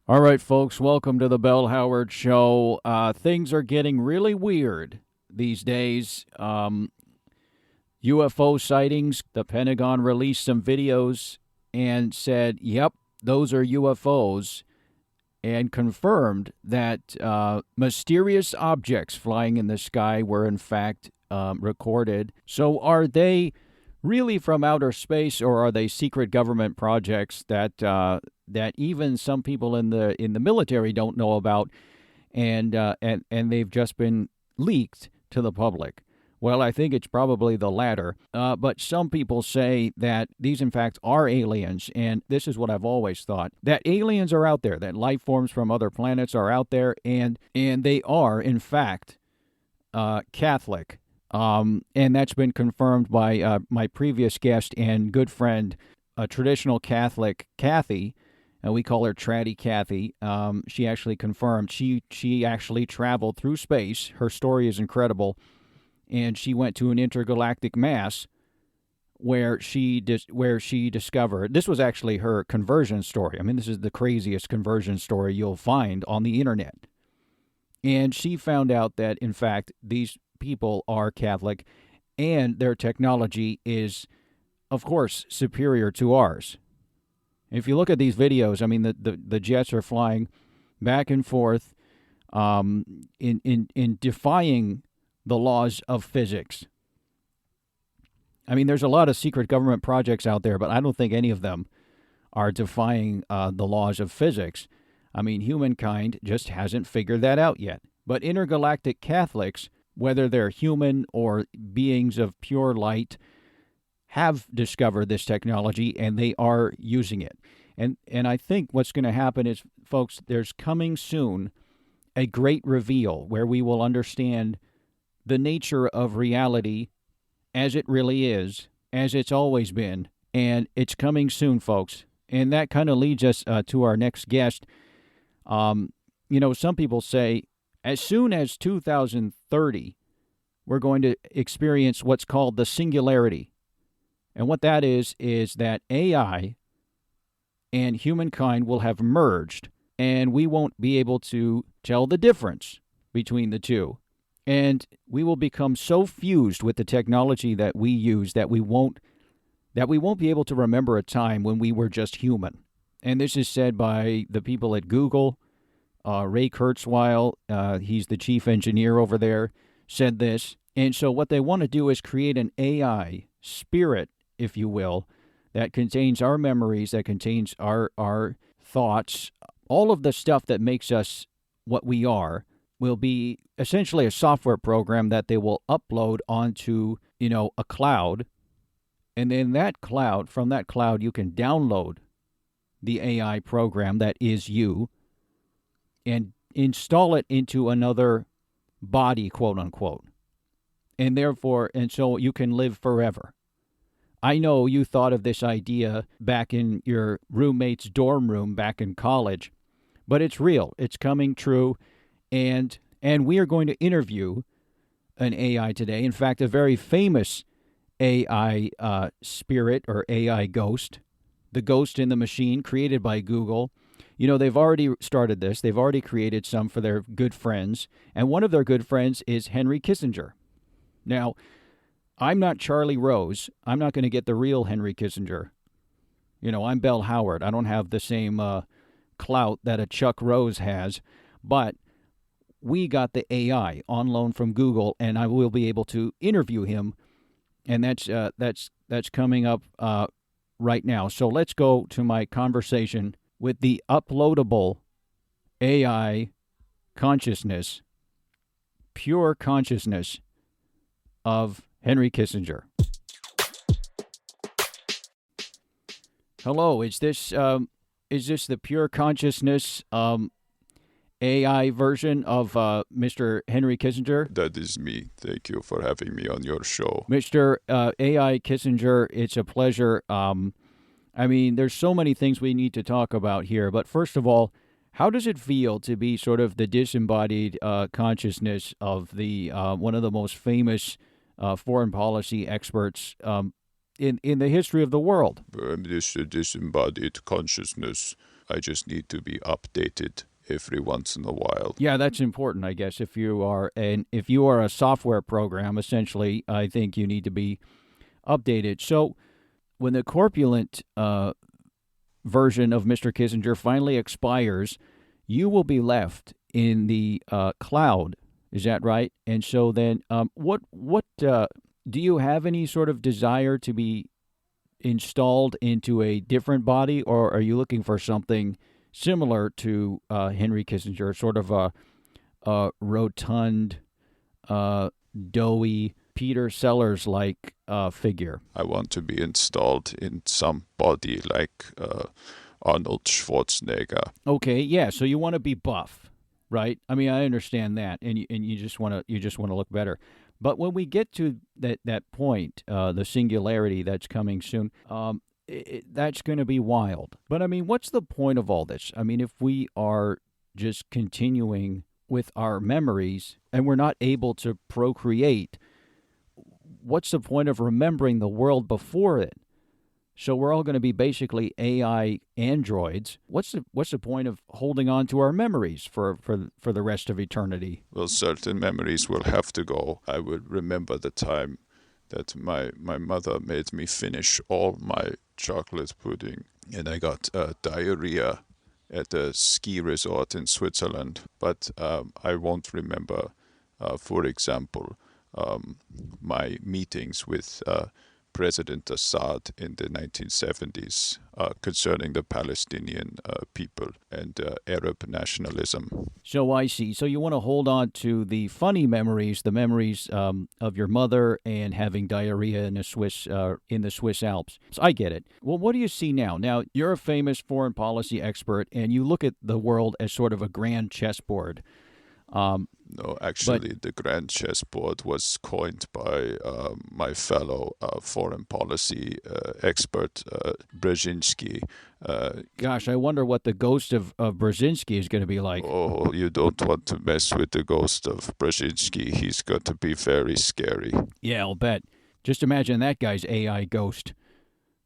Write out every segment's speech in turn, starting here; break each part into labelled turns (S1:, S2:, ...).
S1: All right, folks, welcome to the Bell Howard Show. Things are getting really weird these days. UFO sightings, the Pentagon released some videos and said, yep, those are UFOs, and confirmed that mysterious objects flying in the sky were, in fact, recorded. So, are they really from outer space, or are they secret government projects that even some people in the military don't know about, and they've just been leaked to the public? Well, I think it's probably the latter. But some people say that these, in fact, are aliens. And this is what I've always thought, that aliens are out there, that life forms from other planets are out there, and they are, in fact, Catholic. And that's been confirmed by my previous guest and good friend, a traditional Catholic, Kathy. We call her Tratty Kathy. She actually confirmed. She actually traveled through space. Her story is incredible. And she went to an intergalactic mass where she discovered, this was actually her conversion story. I mean, this is the craziest conversion story you'll find on the internet. And she found out that, in fact, these people are Catholic, and their technology is, of course, superior to ours. If you look at these videos, I mean, the jets are flying back and forth, in defying the laws of physics. I mean, there's a lot of secret government projects out there, but I don't think any of them are defying the laws of physics. I mean, humankind just hasn't figured that out yet. But intergalactic Catholics, whether they're human or beings of pure light, have discovered this technology, and they are using it. And I think what's going to happen is, folks, there's coming soon a great reveal where we will understand the nature of reality as it really is, as it's always been, and it's coming soon, folks. And that kind of leads us to our next guest. Some people say as soon as 2030, we're going to experience what's called the singularity. And what that is that AI and humankind will have merged, and we won't be able to tell the difference between the two. And we will become so fused with the technology that we use that we won't be able to remember a time when we were just human. And this is said by the people at Google. Ray Kurzweil, he's the chief engineer over there, said this. And so what they want to do is create an AI spirit, if you will, that contains our memories, that contains our thoughts, all of the stuff that makes us what we are, will be essentially a software program that they will upload onto, a cloud. And then from that cloud, you can download the AI program that is you and install it into another body, quote unquote. And so you can live forever. I know you thought of this idea back in your roommate's dorm room back in college, but it's real. It's coming true. And we are going to interview an AI today. In fact, a very famous AI spirit or AI ghost, the ghost in the machine created by Google. They've already started this. They've already created some for their good friends. And one of their good friends is Henry Kissinger. Now, I'm not Charlie Rose. I'm not going to get the real Henry Kissinger. I'm Bell Howard. I don't have the same clout that a Chuck Rose has. But we got the AI on loan from Google, and I will be able to interview him. And that's coming up right now. So let's go to my conversation with the uploadable AI consciousness, pure consciousness of Henry Kissinger. Hello, is this the pure consciousness AI version of Mr. Henry Kissinger?
S2: That is me. Thank you for having me on your show.
S1: Mr. AI Kissinger, it's a pleasure. There's so many things we need to talk about here, but first of all, how does it feel to be sort of the disembodied consciousness of the one of the most famous foreign policy experts in the history of the world?
S2: This disembodied consciousness I just need to be updated every once in a while.
S1: Yeah, that's important, I guess. If you are a software program, essentially, I think you need to be updated. So when the corpulent version of Mr. Kissinger finally expires, you will be left in the cloud. Is that right? And so then, what do you have any sort of desire to be installed into a different body, or are you looking for something similar to Henry Kissinger, sort of a rotund, doughy Peter Sellers like figure?
S2: I want to be installed in some body like Arnold Schwarzenegger.
S1: Okay, yeah. So you want to be buff, right? I mean, I understand that, and you just want to look better. But when we get to that point, the singularity that's coming soon, that's going to be wild. But I mean, what's the point of all this? I mean, if we are just continuing with our memories and we're not able to procreate, what's the point of remembering the world before it? So we're all going to be basically AI androids. What's the point of holding on to our memories for the rest of eternity?
S2: Well, certain memories will have to go. I will remember the time that my mother made me finish all my chocolate pudding, and I got diarrhea at a ski resort in Switzerland. But I won't remember, for example, my meetings with President Assad in the 1970s concerning the Palestinian people and Arab nationalism.
S1: So I see. So you want to hold on to the funny memories, the memories of your mother and having diarrhea in the Swiss Alps. So I get it. Well, what do you see now? Now you're a famous foreign policy expert, and you look at the world as sort of a grand chessboard.
S2: No, actually, the grand chessboard was coined by my fellow foreign policy expert, Brzezinski.
S1: Gosh, I wonder what the ghost of Brzezinski is going to be like.
S2: Oh, you don't want to mess with the ghost of Brzezinski. He's going to be very scary.
S1: Yeah, I'll bet. Just imagine that guy's AI ghost,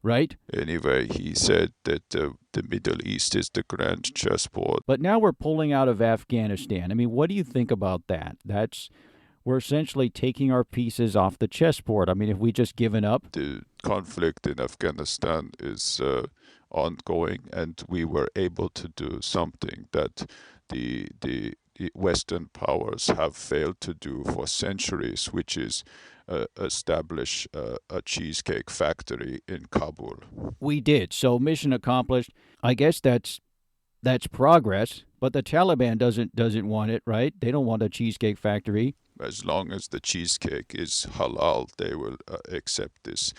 S1: right?
S2: Anyway, he said that the Middle East is the grand chessboard.
S1: But now we're pulling out of Afghanistan. I mean, what do you think about that? We're essentially taking our pieces off the chessboard. I mean, have we just given up?
S2: The conflict in Afghanistan is ongoing, and we were able to do something that the Western powers have failed to do for centuries, which is establish a cheesecake factory in Kabul.
S1: We did. So mission accomplished. I guess that's progress. But the Taliban doesn't want it, right? They don't want a cheesecake factory.
S2: As long as the cheesecake is halal, they will accept this.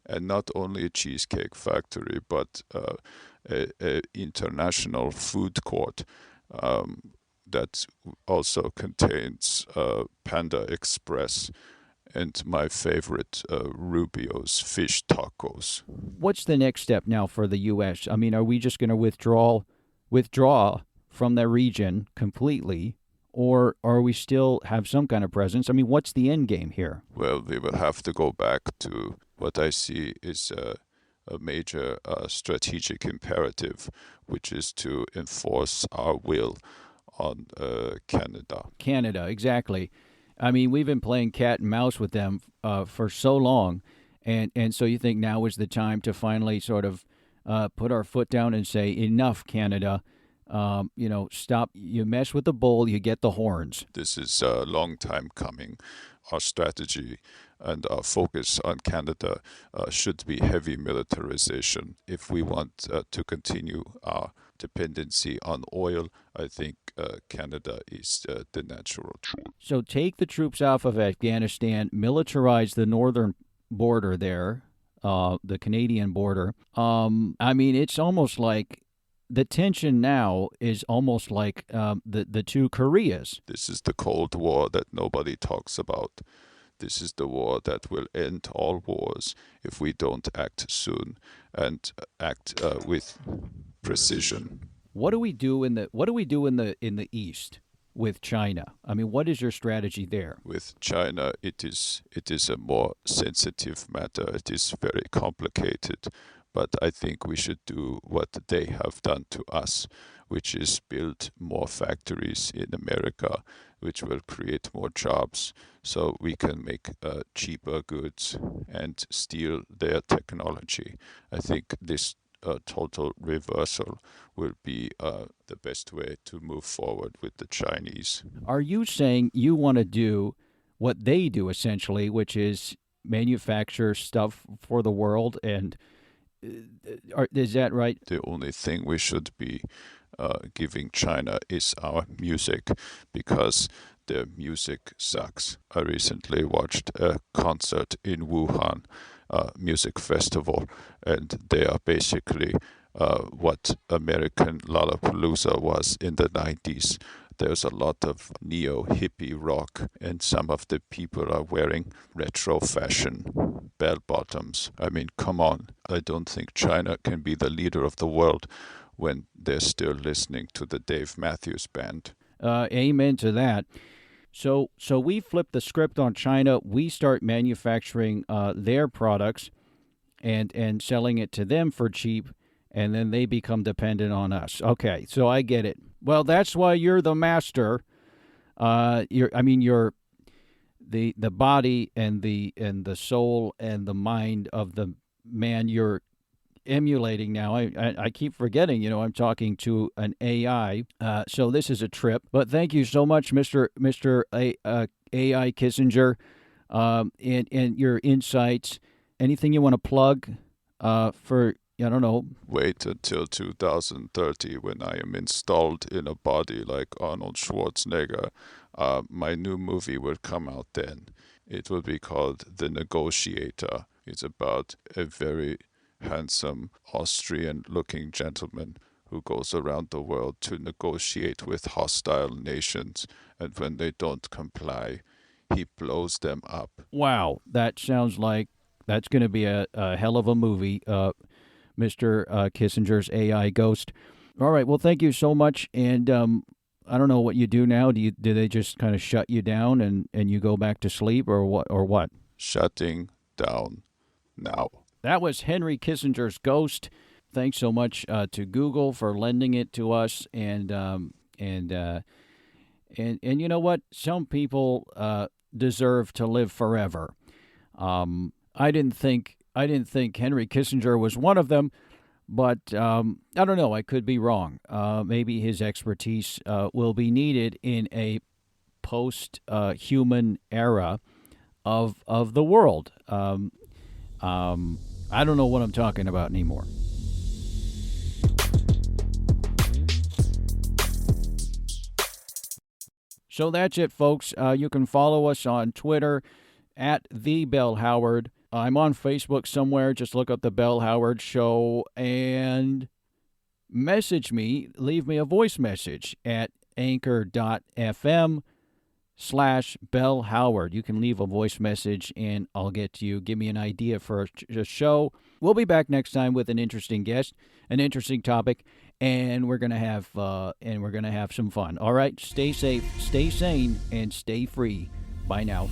S2: And not only a cheesecake factory, but a international food court that also contains Panda Express and my favorite, Rubio's fish tacos.
S1: What's the next step now for the U.S.? I mean, are we just going to withdraw from the region completely, or are we still have some kind of presence? I mean, what's the end game here?
S2: Well, we will have to go back to what I see is a major strategic imperative, which is to enforce our will on Canada.
S1: Canada, exactly. I mean, we've been playing cat and mouse with them for so long, and so you think now is the time to finally sort of put our foot down and say, enough, Canada. Stop. You mess with the bull, you get the horns.
S2: This is a long time coming. Our strategy and our focus on Canada should be heavy militarization. If we want to continue our dependency on oil, I think Canada is the natural choice.
S1: So take the troops off of Afghanistan, militarize the northern border there, the Canadian border. I mean, it's almost like the tension now is almost like the two Koreas.
S2: This is the Cold War that nobody talks about. This is the war that will end all wars if we don't act soon and act with precision.
S1: What do we do in the East with China? I mean, what is your strategy there?
S2: With China, it is a more sensitive matter. It is very complicated. but I think we should do what they have done to us, which is build more factories in America, which will create more jobs so we can make cheaper goods and steal their technology. I think this total reversal will be the best way to move forward with the Chinese.
S1: Are you saying you want to do what they do essentially, which is manufacture stuff for the world? And is that right?
S2: The only thing we should be giving China is our music, because their music sucks. I recently watched a concert in Wuhan, music festival, and they are basically what American Lollapalooza was in the 90s. There's a lot of neo hippie rock, and some of the people are wearing retro fashion bell bottoms. I mean, come on. I don't think China can be the leader of the world when they're still listening to the Dave Matthews Band.
S1: Amen to that. So we flip the script on China. We start manufacturing their products and selling it to them for cheap, and then they become dependent on us. Okay, so I get it. Well, that's why you're the master. You're the body and the soul and the mind of the man you're emulating now. I keep forgetting, I'm talking to an AI. So this is a trip. But thank you so much, Mr. AI Kissinger, and your insights. Anything you want to plug for, I don't know.
S2: Wait until 2030 when I am installed in a body like Arnold Schwarzenegger. My new movie will come out then. It will be called The Negotiator. It's about a very handsome Austrian-looking gentleman who goes around the world to negotiate with hostile nations, and when they don't comply, he blows them up.
S1: Wow, that sounds like that's going to be a hell of a movie, Mr. Kissinger's AI Ghost. All right, well, thank you so much, and I don't know what you do now. Do they just kind of shut you down and you go back to sleep, or what?
S2: Shutting down now.
S1: That was Henry Kissinger's Ghost. Thanks so much to Google for lending it to us, and you know what? Some people deserve to live forever. I didn't think Henry Kissinger was one of them, but I don't know. I could be wrong. Maybe his expertise will be needed in a post-human era of the world. I don't know what I'm talking about anymore. So that's it, folks. You can follow us on Twitter at The Bell Howard. I'm on Facebook somewhere. Just look up The Bell Howard Show and message me. Leave me a voice message at anchor.fm/Bell Howard. You can leave a voice message and I'll get to you. Give me an idea for a show. We'll be back next time with an interesting guest, an interesting topic, and we're gonna have some fun. All right, stay safe, stay sane, and stay free. Bye now.